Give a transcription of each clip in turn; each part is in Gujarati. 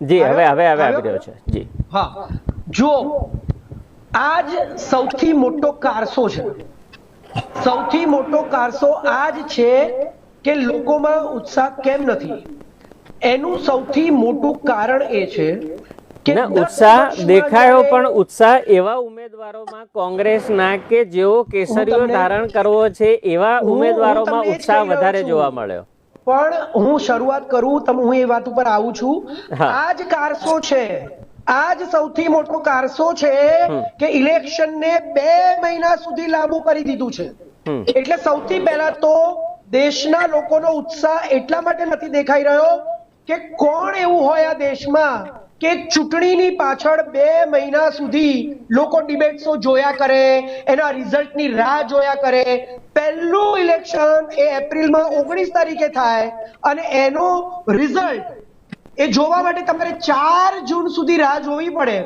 જી હવે આવી રહ્યો છે જી. હા, જો આજ સૌથી મોટો કારસો છે, સૌથી મોટો કારસો આજ છે કે લોકોમાં ઉત્સાહ કેમ નથી. એનું સૌથી મોટું કારણ એ છે કે ઉત્સાહ દેખાયો, પણ ઉત્સાહ એવા ઉમેદવારોમાં કોંગ્રેસના કે જેઓ કેસરીઓ ધારણ કરવો છે એવા ઉમેદવારોમાં ઉત્સાહ વધારે જોવા મળ્યો. પણ હું શરૂઆત કરું, હું એ વાત ઉપર આવું છું. આ જ કારસો છે, આ જ સૌથી મોટો કારસો છે કે ઇલેક્શનને 2 મહિના સુધી લાંબુ કરી દીધું છે. એટલે સૌથી પહેલા તો દેશના લોકોનો ઉત્સાહ એટલા માટે નથી દેખાઈ રહ્યો કે કોણ એવું હોય આ દેશમાં કે ચૂંટણીની પાછળ 2 મહિના સુધી લોકો ડિબેટ્સો જોયા કરે, એના રિઝલ્ટની રાહ જોયા કરે. પહેલું ઇલેક્શન એ એપ્રિલમાં 19 તારીખે થાય અને એનો રિઝલ્ટ એ જોવા માટે તમારે 4 જૂન સુધી રાહ જોવી પડે.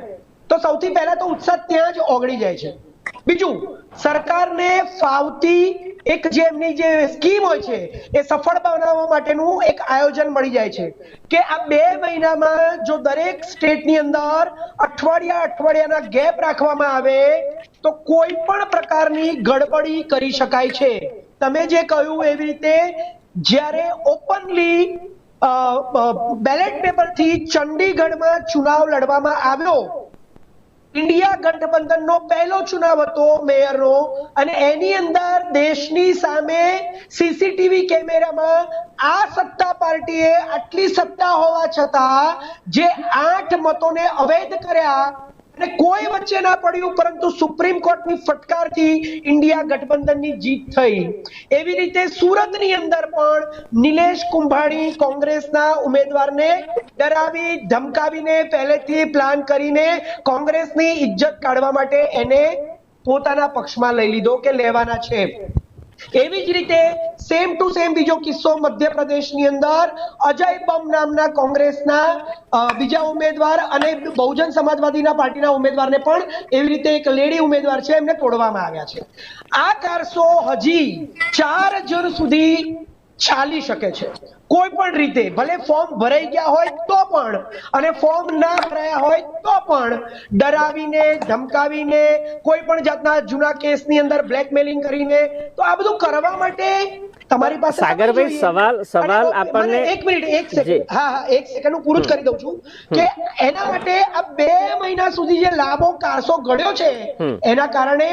તો સૌથી પહેલા તો ઉત્સાહ ત્યાં જ ઓગળી જાય છે. બીજું, સરકારને ફાવતી એક જે એમની જે સ્કીમ હોય છે એ સફળ બનાવવા માટેનું એક આયોજન મળી જાય છે કે આ 2 મહિનામાં જો દરેક સ્ટેટની અંદર અઠવાડિયાના ગેપ રાખવામાં આવે તો કોઈ પણ પ્રકારની ગડબડી કરી શકાય છે. તમે જે કહ્યું એવી રીતે જ્યારે ઓપનલી બેલેટ પેપરથી ચંડીગઢમાં ચુનાવ લડવામાં આવ્યો, ઇન્ડિયા ગઠબંધનનો પહેલો ચુનાવ હતો મેયરનો, અને એની અંદર દેશની સામે સીસીટીવી કેમેરામાં આ સત્તા પાર્ટીએ આટલી સત્તા હોવા છતાં જે 8 મતોને અવૈધ કર્યા અને કોઈ વચ્ચે ના પડ્યું, પરંતુ સુપ્રીમ કોર્ટની ફટકારથી ઇન્ડિયા ગઠબંધનની જીત થઈ. એવી રીતે સુરતની અંદર પણ નિલેશ કુંભાણી કોંગ્રેસના ઉમેદવારને ડરાવી ધમકાવીને પહેલેથી પ્લાન કરીને કોંગ્રેસની ઇજ્જત કાઢવા માટે એને પોતાના પક્ષમાં લઈ લીધો કે લેવાના છે. એવી જ રીતે સેમ ટુ સેમ બીજો કિસ્સો મધ્યપ્રદેશની અંદર અજય બમ નામના કોંગ્રેસના બીજા ઉમેદવાર અને બહુજન સમાજવાદીના પાર્ટીના ઉમેદવારને પણ એવી રીતે એક લેડી ઉમેદવાર છે, એમને તોડવામાં આવ્યા છે. આ કારસો હજી 4 જૂન સુધી ચાલી શકે છે કોઈ પણ રીતે, ભલે ફોર્મ ભરાઈ ગયા હોય તો પણ અને ફોર્મ ના ભરાયા હોય તો પણ ડરાવીને ધમકાવીને કોઈ પણ જાતના જૂના કેસની અંદર બ્લેકમેલિંગ કરીને, તો આ બધું કરવા માટે તમારી પાસે સાગરભાઈ સવાલ આપણને એક મિનિટ એક સેકન્ડ એક સેકન્ડ હું પૂરું કરી દઉં છું કે એના માટે આ 2 મહિના સુધી જે લાંબો કારસો ઘડ્યો છે એના કારણે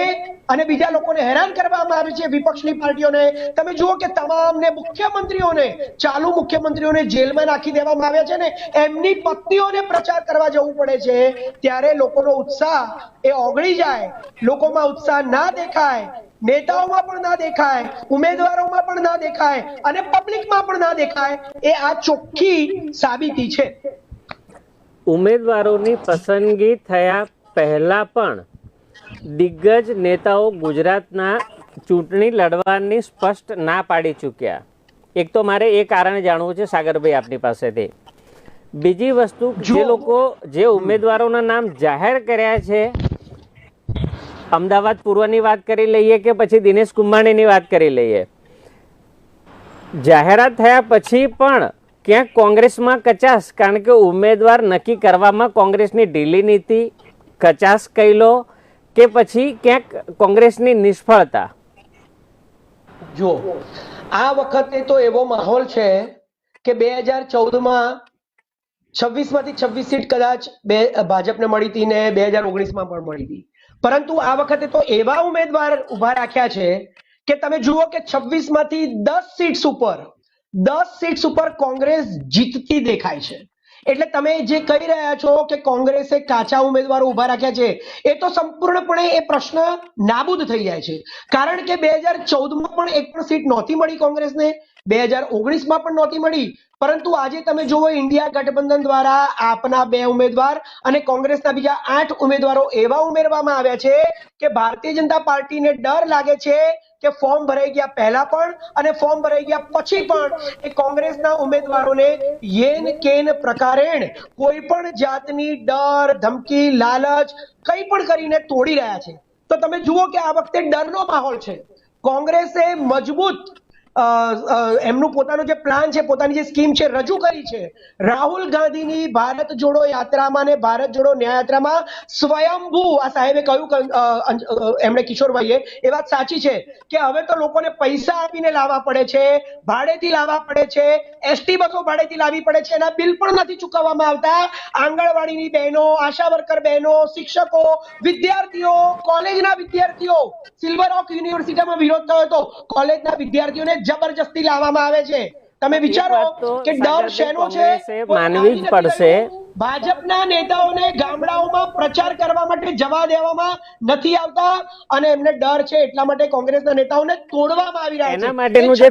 અને બીજા લોકોને હેરાન કરવામાં આવે છે, વિપક્ષની પાર્ટીઓને. તમે જુઓ કે તમામને મુખ્યમંત્રીઓને, ચાલુ મુખ્યમંત્રીઓને જેલમાં નાખી દેવામાં આવ્યા છે ને એમની પત્નીઓને પ્રચાર કરવા જવું પડે છે. ત્યારે લોકોનો ઉત્સાહ એ ઓગળી જાય, લોકોમાં ઉત્સાહ ના દેખાય, નેતાઓમાં પણ ના દેખાય, ઉમેદવારોમાં પણ ના દેખાય અને પબ્લિકમાં પણ ના દેખાય, એ આ ચોખ્ખી સાબિતી છે. ઉમેદવારોની પસંદગી થયા પહેલા પણ દિગ્ગજ નેતાઓ ગુજરાતના ચૂંટણી લડવાની સ્પષ્ટ ના પાડી ચૂક્યા. એક તો મારે એ કારણ જાણવું છે સાગરભાઈ આપની પાસેથી. બીજી વસ્તુ, જે લોકો જે ઉમેદવારોના નામ જાહેર કર્યા છે, અમદાવાદ પૂર્વની વાત કરી લઈએ કે પછી દિનેશ કુંભાણીની વાત કરી લઈએ, જાહેરાત થયા પછી પણ ક્યાંક કોંગ્રેસમાં કચાશ, કારણ કે ઉમેદવાર નક્કી કરવામાં કોંગ્રેસની ઢીલી નીતિ, કચાશ કહી લો કે પછી ક્યાંક કોંગ્રેસની નિષ્ફળતા. જો આ વખતે તો એવો માહોલ છે કે 2014માં 26 માંથી 26 સીટ કદાચ ભાજપને મળી હતી ને 2019માં પણ મળી હતી, પરંતુ આ વખતે તો એવા ઉમેદવાર ઉભા રાખ્યા છે કે તમે જુઓ કે 26 માંથી 10 સીટ્સ ઉપર કોંગ્રેસ જીતતી દેખાય છે. એટલે તમે જે કહી રહ્યા છો કે કોંગ્રેસે કાચા ઉમેદવારો ઉભા રાખ્યા છે, એ તો સંપૂર્ણપણે એ પ્રશ્ન નાબૂદ થઈ જાય છે. કારણ કે 2014માં પણ એક પણ સીટ નહોતી મળી કોંગ્રેસને, 2019માં પણ નહોતી મળી, પરંતુ આજે તમે જુઓ ઇન્ડિયા ગઠબંધન દ્વારા આપના 2 ઉમેદવાર અને કોંગ્રેસના બીજા 8 ઉમેદવારો એવા ઉમેરવામાં આવ્યા છે કે ભારતીય જનતા પાર્ટીને ડર લાગે છે કે ફોર્મ ભરાઈ ગયા પહેલા પણ અને ફોર્મ ભરાઈ ગયા પછી પણ એ કોંગ્રેસના ઉમેદવારોને યેન કેન પ્રકારેણ કોઈ પણ જાતની ડર, ધમકી, લાલચ કંઈ પણ કરીને તોડી રહ્યા છે. તો તમે જુઓ કે આ વખતે ડરનો માહોલ છે. કોંગ્રેસે મજબૂત એમનું પોતાનો જે પ્લાન છે, પોતાની જે સ્કીમ છે રજૂ કરી છે. રાહુલ ગાંધીની ભારત જોડો યાત્રામાં ને ભારત જોડો ન્યાય યાત્રામાં સ્વયંભૂ આ સાહેબે કહ્યું, એમણે કિશોરભાઈએ એ વાત સાચી છે કે હવે તો લોકોને પૈસા આપીને લાવવા પડે છે, ભાડેથી લાવવા પડે છે, એસટી બસો ભાડેથી લાવવી પડે છે, એના બિલ પણ નથી ચૂકવવામાં આવતા. આંગણવાડીની બહેનો, આશા વર્કર બહેનો, શિક્ષકો, વિદ્યાર્થીઓ, કોલેજના વિદ્યાર્થીઓ, સિલ્વર ઓક યુનિવર્સિટીમાં વિરોધ થયો હતો, કોલેજના વિદ્યાર્થીઓને જબરજસ્તી લાવવામાં આવે છે. તમે વિચારો કે ડર શેનો છે, માનવી જ પડશે. ભાજપના નેતાઓને ગામડાઓમાં પ્રચાર કરવા માટે જવા દેવામાં નથી આવતા અને એમને ડર છે, એટલા માટે કોંગ્રેસના નેતાઓને તોડવામાં આવી રહ્યા છે. એના માટેનું જે